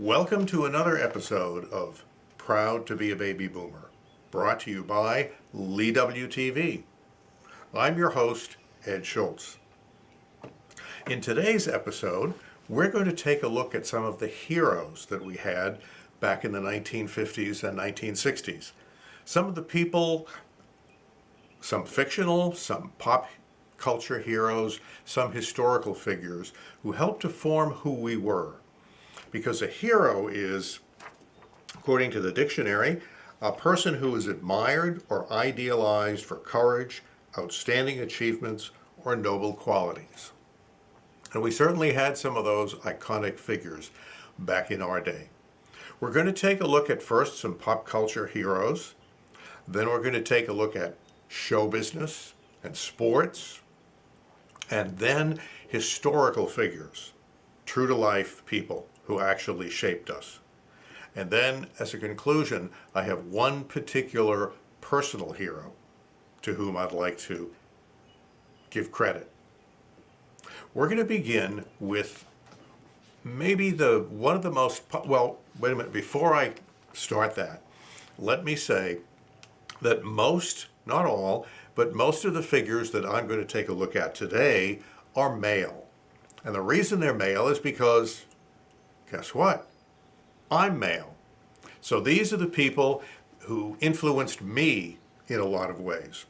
Welcome to another episode of Proud to be a Baby Boomer, brought to you by Lee WTV. I'm your host, Edd Schultz. In today's episode, we're going to take a look at some of the heroes that we had back in the 1950s and 1960s. Some of the people, some fictional, some pop culture heroes, some historical figures who helped to form who we were. Because a hero is, according to the dictionary, a person who is admired or idealized for courage, outstanding achievements, or noble qualities. And we certainly had some of those iconic figures back in our day. We're going to take a look at first some pop culture heroes, then we're going to take a look at show business and sports, and then historical figures, true-to-life people who actually shaped us. And then, as a conclusion, I have one particular personal hero to whom I'd like to give credit. We're going to begin with maybe one of the most, well, wait a minute, before I start that, let me say that most, not all, but most of the figures that I'm going to take a look at today are male. And the reason they're male is because, guess what? I'm male. So these are the people who influenced me in a lot of ways.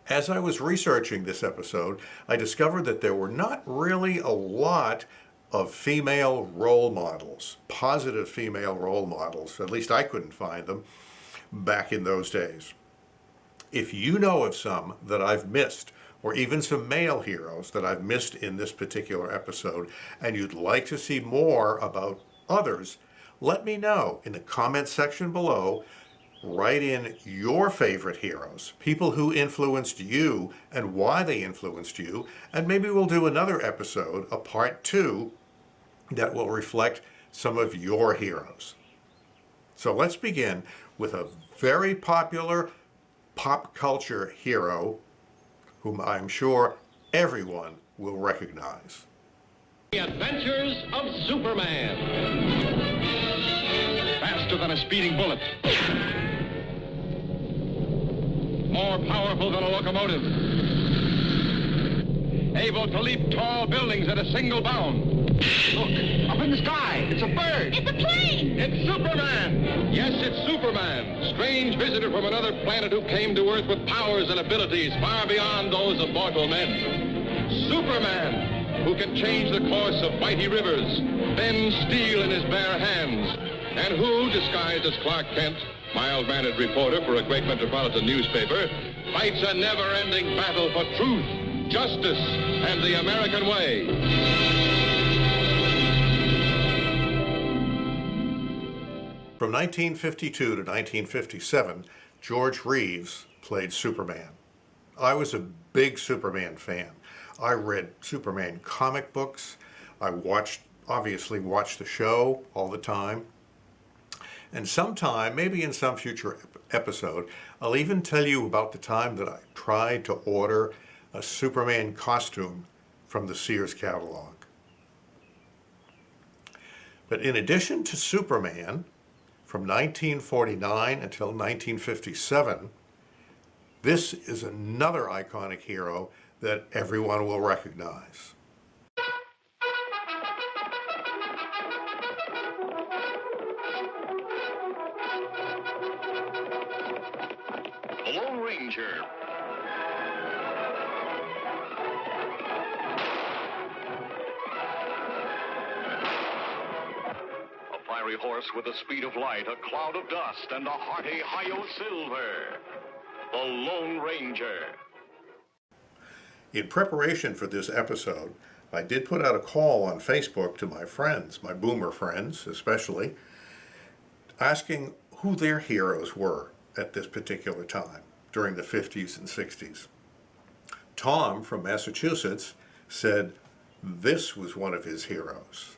As I was researching this episode, I discovered that there were not really a lot of female role models, positive female role models. At least I couldn't find them back in those days. If you know of some that I've missed, or even some male heroes that I've missed in this particular episode, and you'd like to see more about others, let me know in the comments section below. Write in your favorite heroes, people who influenced you and why they influenced you, and maybe we'll do another episode, a part 2, that will reflect some of your heroes. So let's begin with a very popular pop culture hero whom I'm sure everyone will recognize. The Adventures of Superman. Faster than a speeding bullet. More powerful than a locomotive. Able to leap tall buildings at a single bound. Look, up in the sky, it's a bird. It's a plane. It's Superman. Yes, it's Superman. Strange visitor from another planet who came to Earth with powers and abilities far beyond those of mortal men. Superman, who can change the course of mighty rivers, bend steel in his bare hands, and who, disguised as Clark Kent, mild-mannered reporter for a great metropolitan newspaper, fights a never-ending battle for truth, justice, and the American way. From 1952 to 1957, George Reeves played Superman. I was a big Superman fan. I read Superman comic books. I obviously watched the show all the time. And sometime, maybe in some future episode, I'll even tell you about the time that I tried to order a Superman costume from the Sears catalog. But in addition to Superman, from 1949 until 1957, this is another iconic hero that everyone will recognize. The Lone Ranger. A horse with the speed of light, a cloud of dust, and a hearty hi-yo silver. The Lone Ranger. In preparation for this episode, I did put out a call on Facebook to my friends, my boomer friends especially, asking who their heroes were at this particular time during the 50s and 60s. Tom from Massachusetts said this was one of his heroes.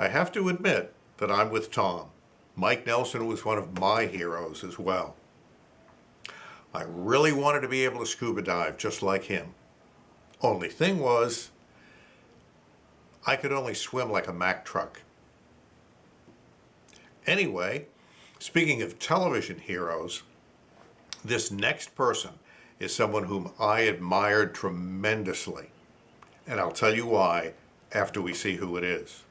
I have to admit that I'm with Tom. Mike Nelson was one of my heroes as well. I really wanted to be able to scuba dive just like him. Only thing was, I could only swim like a Mack truck. Anyway, speaking of television heroes, this next person is someone whom I admired tremendously. And I'll tell you why after we see who it is.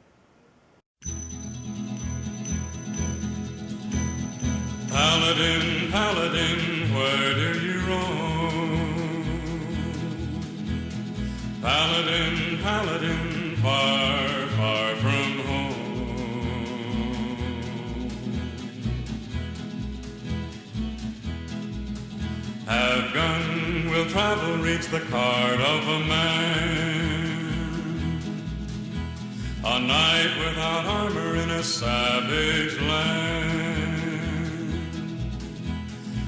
Paladin, Paladin, where do you roam? Paladin, Paladin, far, far from home. Have gun, will travel, reach the card of a man. A knight without armor in a savage land.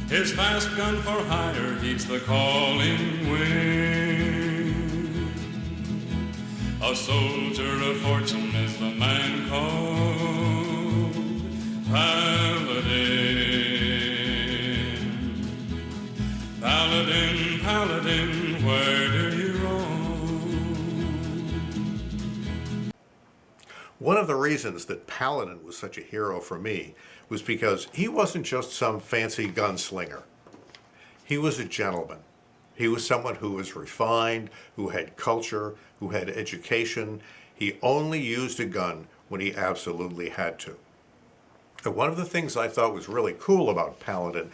His fast gun for hire heeds the calling wind. A soldier of fortune is the man called Paladin. Paladin, Paladin, where do you roam? One of the reasons that Paladin was such a hero for me was because he wasn't just some fancy gunslinger. He was a gentleman. He was someone who was refined, who had culture, who had education. He only used a gun when he absolutely had to. And one of the things I thought was really cool about Paladin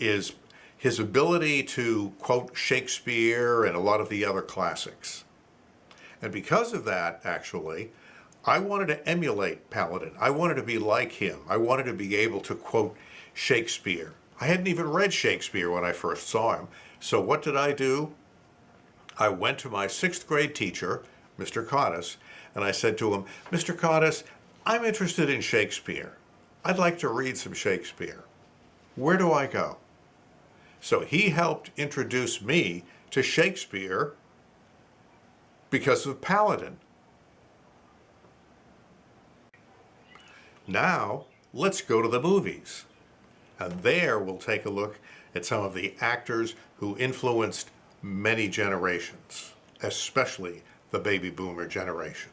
is his ability to quote Shakespeare and a lot of the other classics. And because of that, actually, I wanted to emulate Paladin. I wanted to be like him. I wanted to be able to quote Shakespeare. I hadn't even read Shakespeare when I first saw him. So what did I do? I went to my 6th grade teacher, Mr. Cottis, and I said to him, Mr. Cottis, I'm interested in Shakespeare. I'd like to read some Shakespeare. Where do I go? So he helped introduce me to Shakespeare because of Paladin. Now, let's go to the movies. And there we'll take a look at some of the actors who influenced many generations, especially the baby boomer generation.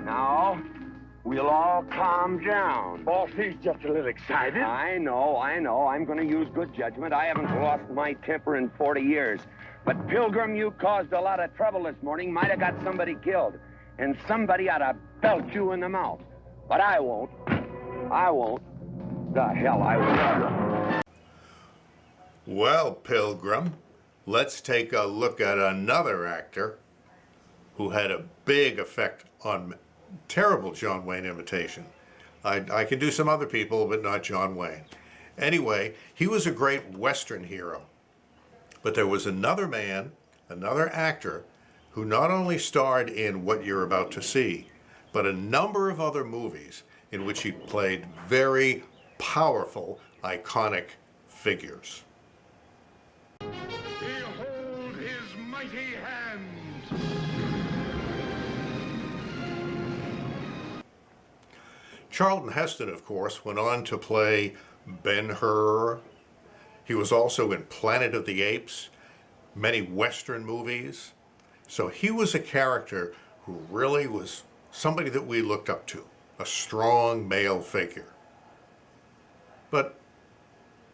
Now, we'll all calm down. Boss, he's just a little excited. I know. I'm going to use good judgment. I haven't lost my temper in 40 years. But, Pilgrim, you caused a lot of trouble this morning. Might have got somebody killed. And somebody ought to belt you in the mouth. But I won't. The hell I won't. Well, Pilgrim, let's take a look at another actor who had a big effect on terrible John Wayne imitation. I can do some other people, but not John Wayne. Anyway, he was a great Western hero. But there was another man, another actor, who not only starred in what you're about to see, but a number of other movies in which he played very powerful, iconic figures. Behold his mighty hand. Charlton Heston, of course, went on to play Ben-Hur. He was also in Planet of the Apes, many Western movies. So he was a character who really was somebody that we looked up to, a strong male figure. But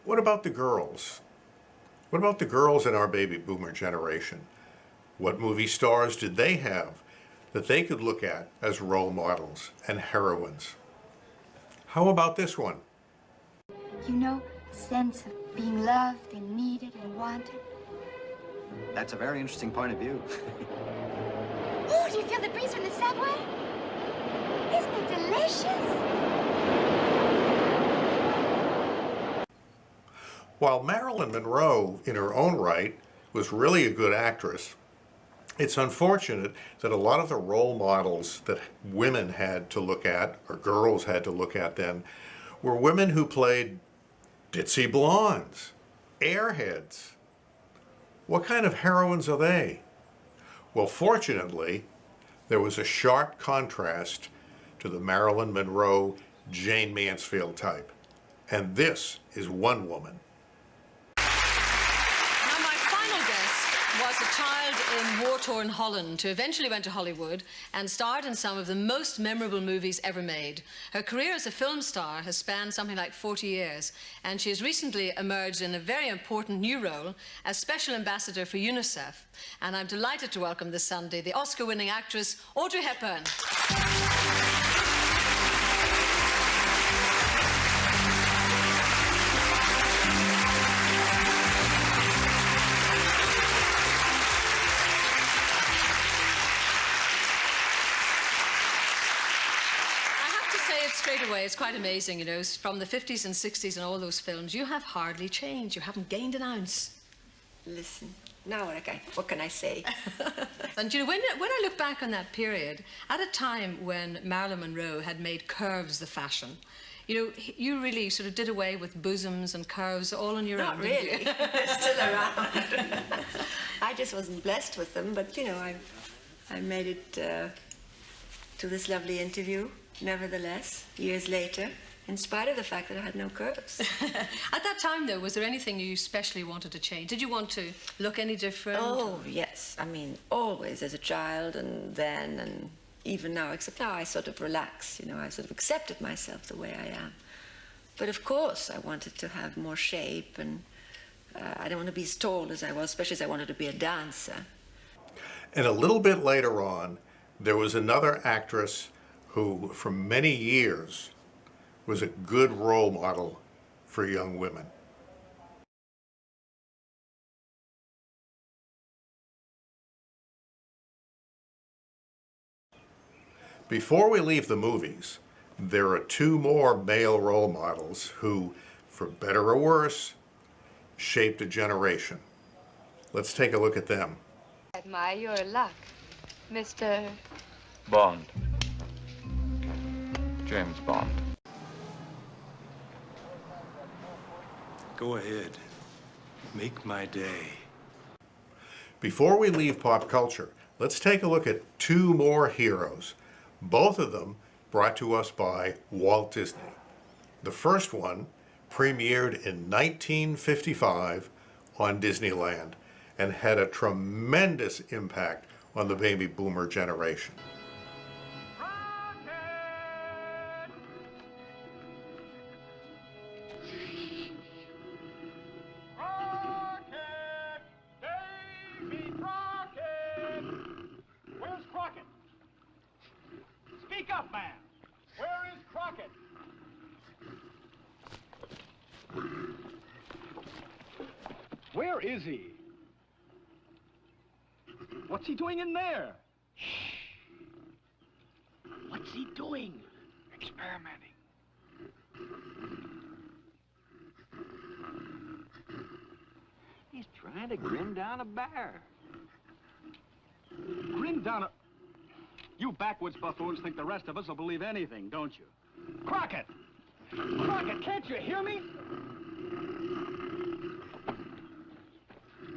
what about the girls? What about the girls in our baby boomer generation? What movie stars did they have that they could look at as role models and heroines? How about this one? You know, a sense of being loved and needed and wanted. That's a very interesting point of view. Oh, do you feel the breeze from the subway? Isn't it delicious? While Marilyn Monroe, in her own right, was really a good actress, it's unfortunate that a lot of the role models that women had to look at, or girls had to look at then, were women who played ditzy blondes, airheads. What kind of heroines are they? Well, fortunately, there was a sharp contrast to the Marilyn Monroe, Jane Mansfield type. And this is one woman. Now, my final guest was a child in war-torn Holland who eventually went to Hollywood and starred in some of the most memorable movies ever made. Her career as a film star has spanned something like 40 years, and she has recently emerged in a very important new role as Special Ambassador for UNICEF. And I'm delighted to welcome this Sunday the Oscar-winning actress Audrey Hepburn. Straight away, it's quite amazing, you know, from the 50s and 60s and all those films, you have hardly changed. You haven't gained an ounce. Listen, now what can I say? And you know, when I look back on that period, at a time when Marilyn Monroe had made curves the fashion, you know, you really sort of did away with bosoms and curves all on your own. Not really. They're still around. I just wasn't blessed with them, but, you know, I made it to this lovely interview. Nevertheless, years later, in spite of the fact that I had no curves. At that time, though, was there anything you especially wanted to change? Did you want to look any different? Oh, yes. I mean, always as a child and then and even now, except now I sort of relax, you know, I sort of accepted myself the way I am. But of course, I wanted to have more shape and I don't want to be as tall as I was, especially as I wanted to be a dancer. And a little bit later on, there was another actress who, for many years, was a good role model for young women. Before we leave the movies, there are two more male role models who, for better or worse, shaped a generation. Let's take a look at them. I admire your luck, Mr. Bond. James Bond. Go ahead. Make my day. Before we leave pop culture, let's take a look at two more heroes, both of them brought to us by Walt Disney. The first one premiered in 1955 on Disneyland and had a tremendous impact on the baby boomer generation. Speak up, man. Where is Crockett? Where is he? What's he doing in there? Shh. What's he doing? Experimenting. He's trying to grin down a bear. Grin down a... You backwoods buffoons think the rest of us will believe anything, don't you? Crockett! Crockett, can't you hear me?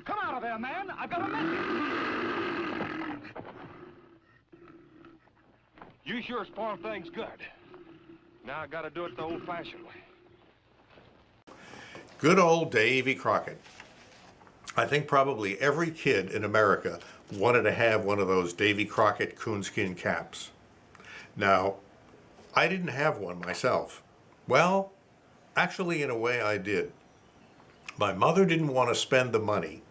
Come out of there, man! I've got a message! You sure spoiled things good. Now I gotta do it the old-fashioned way. Good old Davy Crockett. I think probably every kid in America wanted to have one of those Davy Crockett coonskin caps. Now, I didn't have one myself. Well, actually, in a way, I did. My mother didn't want to spend the money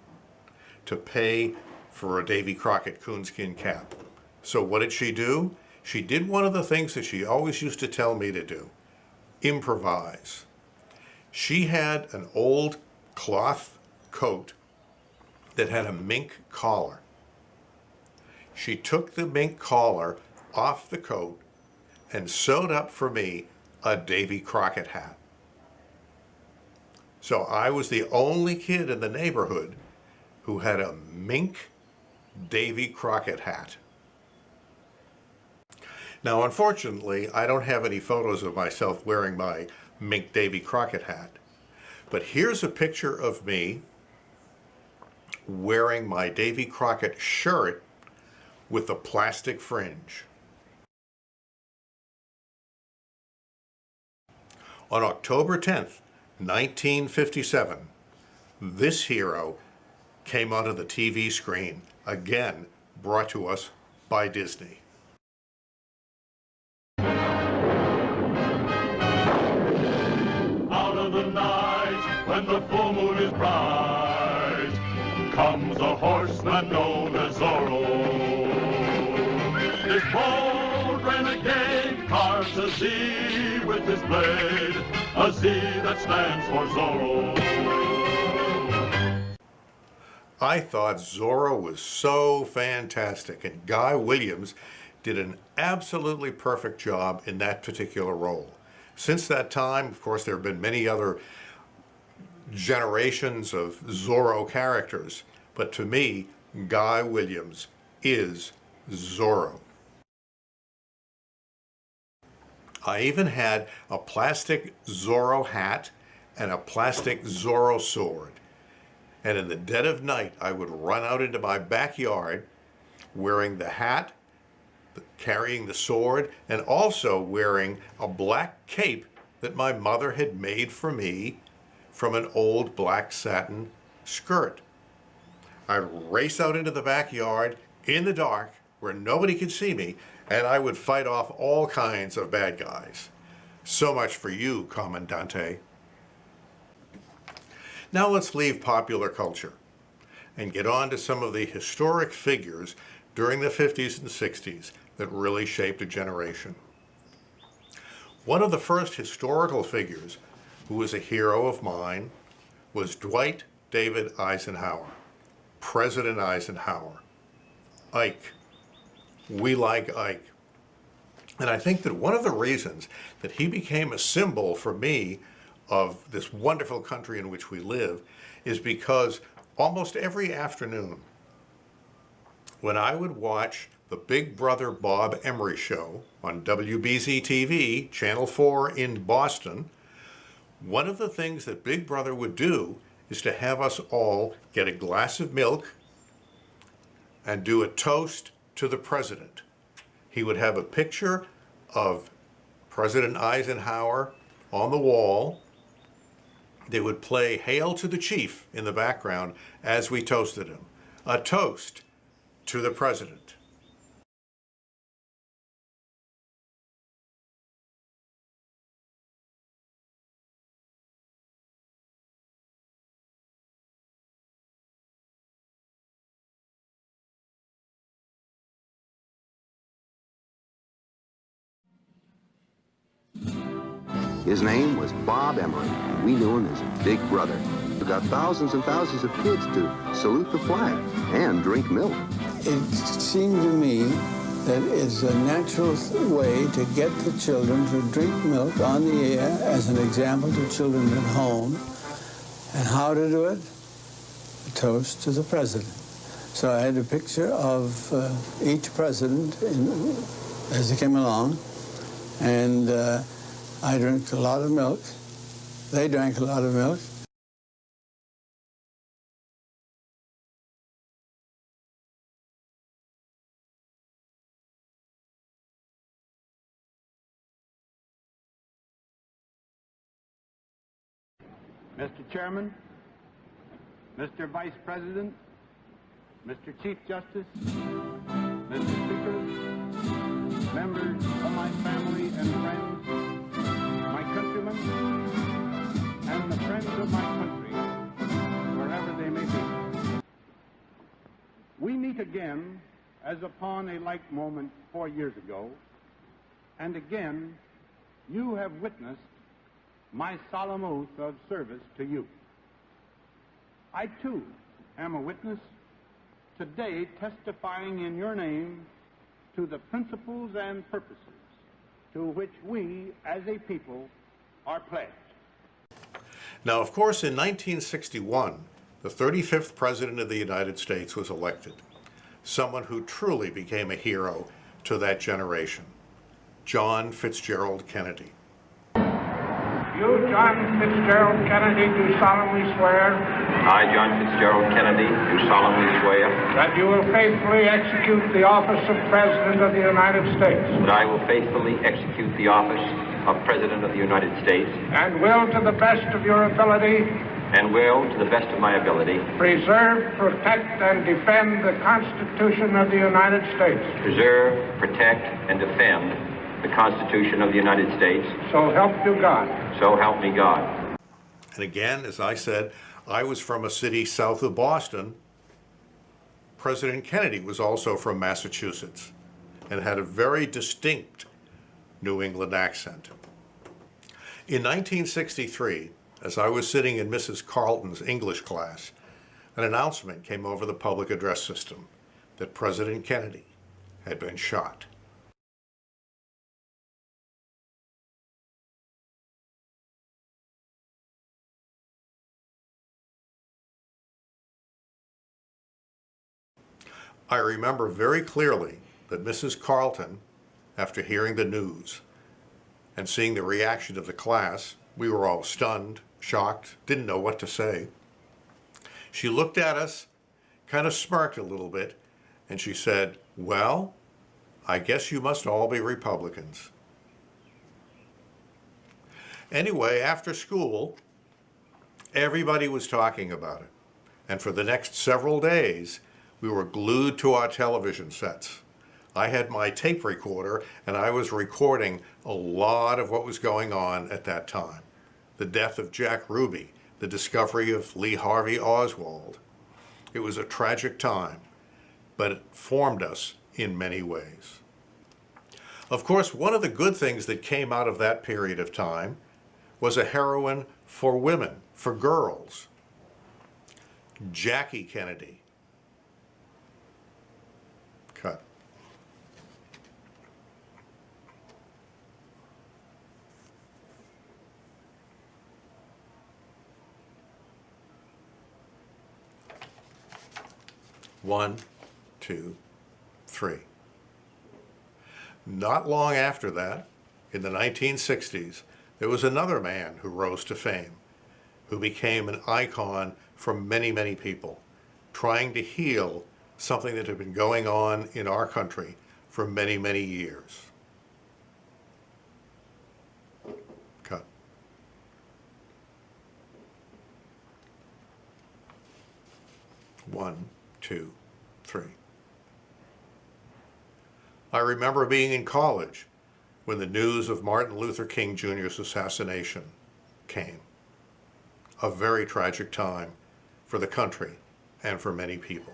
to pay for a Davy Crockett coonskin cap. So what did she do? She did one of the things that she always used to tell me to do: improvise. She had an old cloth coat that had a mink collar. She took the mink collar off the coat and sewed up for me a Davy Crockett hat. So I was the only kid in the neighborhood who had a mink Davy Crockett hat. Now, unfortunately, I don't have any photos of myself wearing my mink Davy Crockett hat, but here's a picture of me wearing my Davy Crockett shirt with the plastic fringe. On October 10th, 1957, this hero came onto the TV screen, again brought to us by Disney. Out of the night, when the full moon is bright, comes a horseman known as Zorro. This bold renegade carves a Z with his blade, a Z that stands for Zorro. I thought Zorro was so fantastic, and Guy Williams did an absolutely perfect job in that particular role. Since that time, of course, there have been many other generations of Zorro characters, but to me, Guy Williams is Zorro. I even had a plastic Zorro hat and a plastic Zorro sword. And in the dead of night, I would run out into my backyard wearing the hat, carrying the sword, and also wearing a black cape that my mother had made for me from an old black satin skirt. I'd race out into the backyard in the dark where nobody could see me, and I would fight off all kinds of bad guys. So much for you, Commandante. Now let's leave popular culture and get on to some of the historic figures during the 50s and 60s that really shaped a generation. One of the first historical figures who was a hero of mine was Dwight David Eisenhower, President Eisenhower. Ike. We like Ike. And I think that one of the reasons that he became a symbol for me of this wonderful country in which we live is because almost every afternoon when I would watch the Big Brother Bob Emery show on WBZ-TV, Channel 4 in Boston, one of the things that Big Brother would do is to have us all get a glass of milk and do a toast to the president. He would have a picture of President Eisenhower on the wall. They would play Hail to the Chief in the background as we toasted him. A toast to the president. His name was Bob Emery. We knew him as Big Brother. We got thousands and thousands of kids to salute the flag and drink milk. It seemed to me that it's a natural way to get the children to drink milk on the air as an example to children at home. And how to do it? A toast to the president. So I had a picture of each president as they came along, and I drank a lot of milk. They drank a lot of milk. Mr. Chairman, Mr. Vice President, Mr. Chief Justice, Mr. Speaker, members of my family and friends, my countrymen, and the friends of my country, wherever they may be. We meet again as upon a like moment 4 years ago, and again you have witnessed my solemn oath of service to you. I, too, am a witness, today testifying in your name to the principles and purposes to which we, as a people, are pledged. Now, of course, in 1961, the 35th President of the United States was elected, someone who truly became a hero to that generation, John Fitzgerald Kennedy. You, John Fitzgerald Kennedy, do solemnly swear. I, John Fitzgerald Kennedy, do solemnly swear. That you will faithfully execute the office of President of the United States. That I will faithfully execute the office of President of the United States. And will, to the best of your ability. And will, to the best of my ability. Preserve, protect, and defend the Constitution of the United States. Preserve, protect, and defend the Constitution of the United States. So help you God. So help me God. And again, as I said, I was from a city south of Boston. President Kennedy was also from Massachusetts and had a very distinct New England accent. In 1963, as I was sitting in Mrs. Carlton's English class, an announcement came over the public address system that President Kennedy had been shot. I remember very clearly that Mrs. Carlton, after hearing the news and seeing the reaction of the class, we were all stunned, shocked, didn't know what to say. She looked at us, kind of smirked a little bit, and she said, "Well, I guess you must all be Republicans." Anyway, after school, everybody was talking about it. And for the next several days, we were glued to our television sets. I had my tape recorder and I was recording a lot of what was going on at that time. The death of Jack Ruby, the discovery of Lee Harvey Oswald. It was a tragic time, but it formed us in many ways. Of course, one of the good things that came out of that period of time was a heroine for women, for girls. Jackie Kennedy. Cut. One, two, three. Not long after that, in the 1960s, there was another man who rose to fame, who became an icon for many, many people, trying to heal something that had been going on in our country for many, many years. Cut. One, two, three. I remember being in college when the news of Martin Luther King Jr.'s assassination came. A very tragic time for the country and for many people.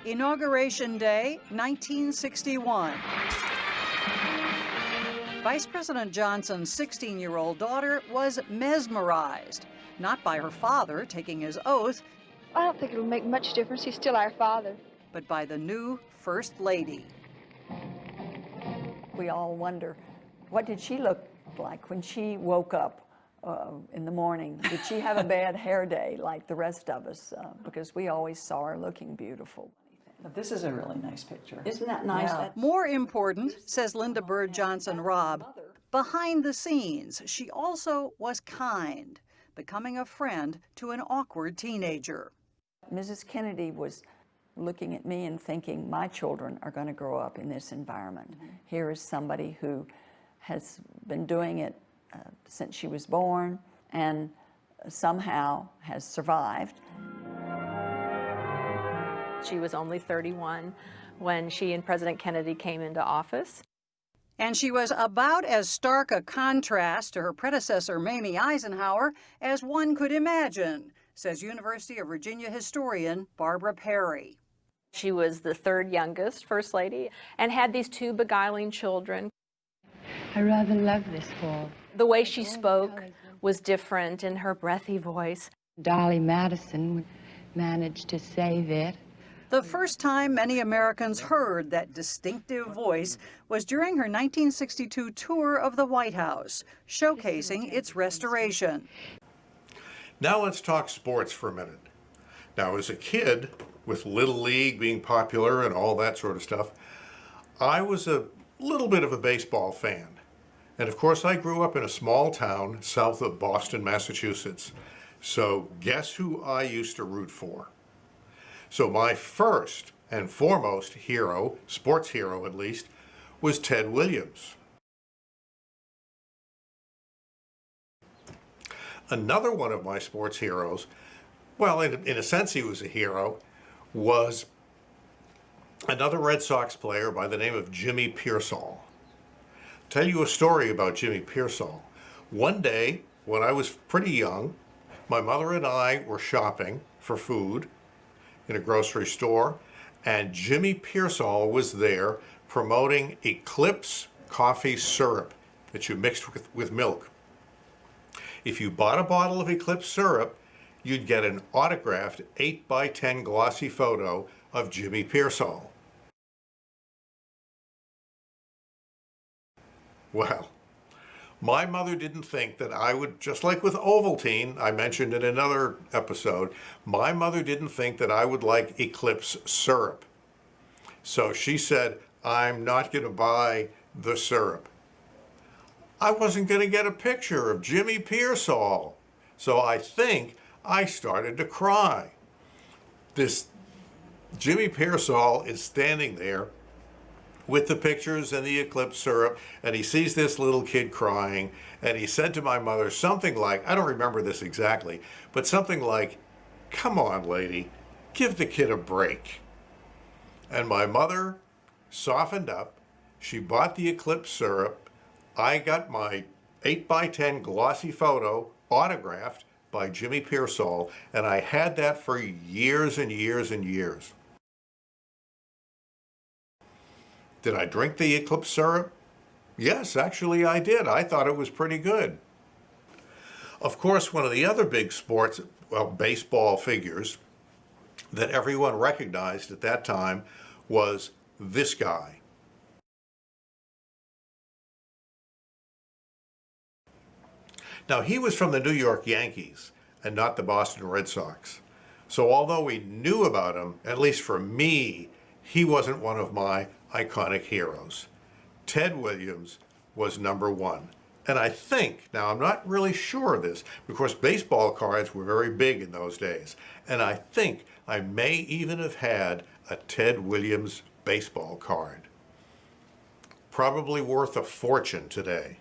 Inauguration Day, 1961. Vice President Johnson's 16-year-old daughter was mesmerized, not by her father taking his oath, I don't think it'll make much difference. He's still our father. but by the new First Lady. We all wonder, what did she look like when she woke up in the morning? Did she have a bad hair day like the rest of us? Because we always saw her looking beautiful. But this is a really nice picture. Isn't that nice? Yeah. More important, says Linda Bird Johnson-Robb, behind the scenes, she also was kind, becoming a friend to an awkward teenager. Mrs. Kennedy was looking at me and thinking, my children are going to grow up in this environment. Here is somebody who has been doing it since she was born and somehow has survived. She was only 31 when she and President Kennedy came into office. And she was about as stark a contrast to her predecessor, Mamie Eisenhower, as one could imagine, says University of Virginia historian Barbara Perry. She was the third youngest First Lady and had these two beguiling children. I rather love this fall. The way she spoke was different in her breathy voice. Dolly Madison managed to save it. The first time many Americans heard that distinctive voice was during her 1962 tour of the White House, showcasing its restoration. Now let's talk sports for a minute. Now, as a kid, with Little League being popular and all that sort of stuff, I was a little bit of a baseball fan. And of course, I grew up in a small town south of Boston, Massachusetts. So guess who I used to root for? So my first and foremost hero, sports hero at least, was Ted Williams. Another one of my sports heroes, well, in a sense he was a hero, was another Red Sox player by the name of Jimmy Pearsall. Tell you a story about Jimmy Pearsall. One day, when I was pretty young, my mother and I were shopping for food in a grocery store, and Jimmy Pearsall was there promoting Eclipse coffee syrup that you mixed with milk. If you bought a bottle of Eclipse syrup, you'd get an autographed 8x10 glossy photo of Jimmy Pearsall. Well, my mother didn't think that I would, just like with Ovaltine, I mentioned in another episode, my mother didn't think that I would like Eclipse syrup. So she said, I'm not going to buy the syrup. I wasn't going to get a picture of Jimmy Pearsall. So I think I started to cry. This Jimmy Pearsall is standing there with the pictures and the Eclipse syrup, and he sees this little kid crying, and he said to my mother something like, I don't remember this exactly, but something like, come on, lady, give the kid a break. And my mother softened up. She bought the Eclipse syrup. I got my 8x10 glossy photo autographed by Jimmy Pearsall, and I had that for years and years and years. Did I drink the Eclipse syrup? Yes, actually I did. I thought it was pretty good. Of course, one of the other big sports, well, baseball figures that everyone recognized at that time was this guy. Now, he was from the New York Yankees and not the Boston Red Sox. So although we knew about him, at least for me, he wasn't one of my iconic heroes. Ted Williams was number one. And I think, now I'm not really sure of this, because baseball cards were very big in those days, and I think I may even have had a Ted Williams baseball card. Probably worth a fortune today.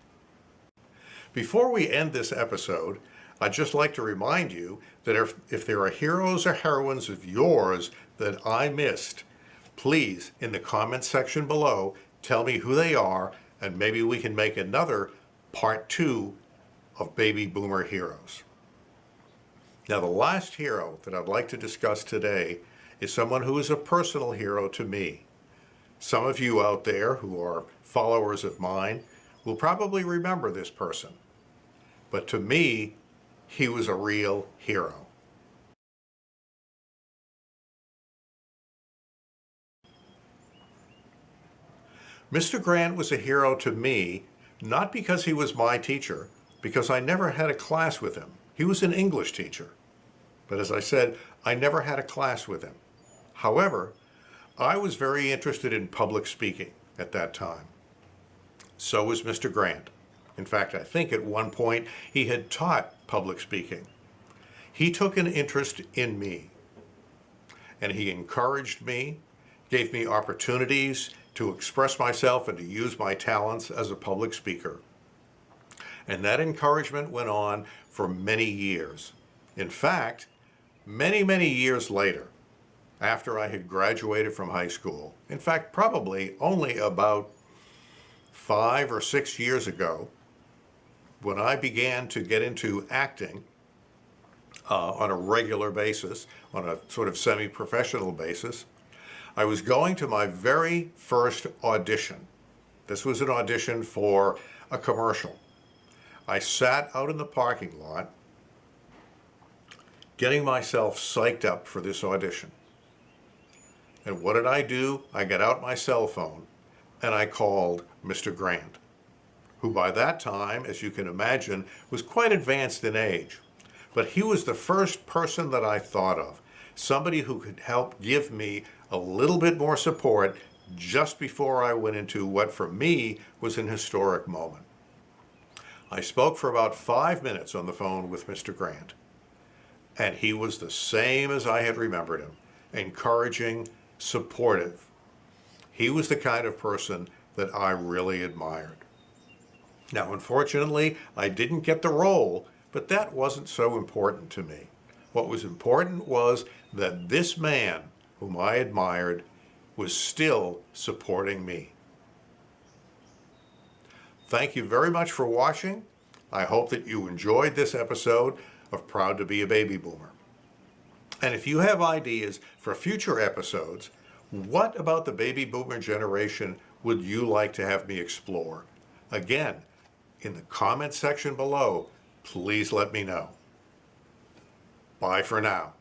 Before we end this episode, I'd just like to remind you that if there are heroes or heroines of yours that I missed, please, in the comments section below, tell me who they are, and maybe we can make another part 2 of Baby Boomer Heroes. Now, the last hero that I'd like to discuss today is someone who is a personal hero to me. Some of you out there who are followers of mine will probably remember this person. But to me, he was a real hero. Mr. Grant was a hero to me, not because he was my teacher, because I never had a class with him. He was an English teacher. But as I said, I never had a class with him. However, I was very interested in public speaking at that time. So was Mr. Grant. In fact, I think at one point he had taught public speaking. He took an interest in me, and he encouraged me, gave me opportunities to express myself and to use my talents as a public speaker. And that encouragement went on for many years. In fact, many, many years later, after I had graduated from high school, in fact, probably only about 5 or 6 years ago, when I began to get into acting on a regular basis, on a sort of semi-professional basis, I was going to my very first audition. This was an audition for a commercial. I sat out in the parking lot getting myself psyched up for this audition. And what did I do? I got out my cell phone and I called Mr. Grant, who by that time, as you can imagine, was quite advanced in age. But he was the first person that I thought of somebody who could help give me a little bit more support just before I went into what for me was an historic moment. I spoke for about 5 minutes on the phone with Mr. Grant, and he was the same as I had remembered him, encouraging, supportive. He was the kind of person that I really admired. Now, unfortunately, I didn't get the role, but that wasn't so important to me. What was important was that this man, whom I admired, was still supporting me. Thank you very much for watching. I hope that you enjoyed this episode of Proud to be a Baby Boomer. And if you have ideas for future episodes, what about the baby boomer generation would you like to have me explore? Again, in the comments section below, please let me know. Bye for now.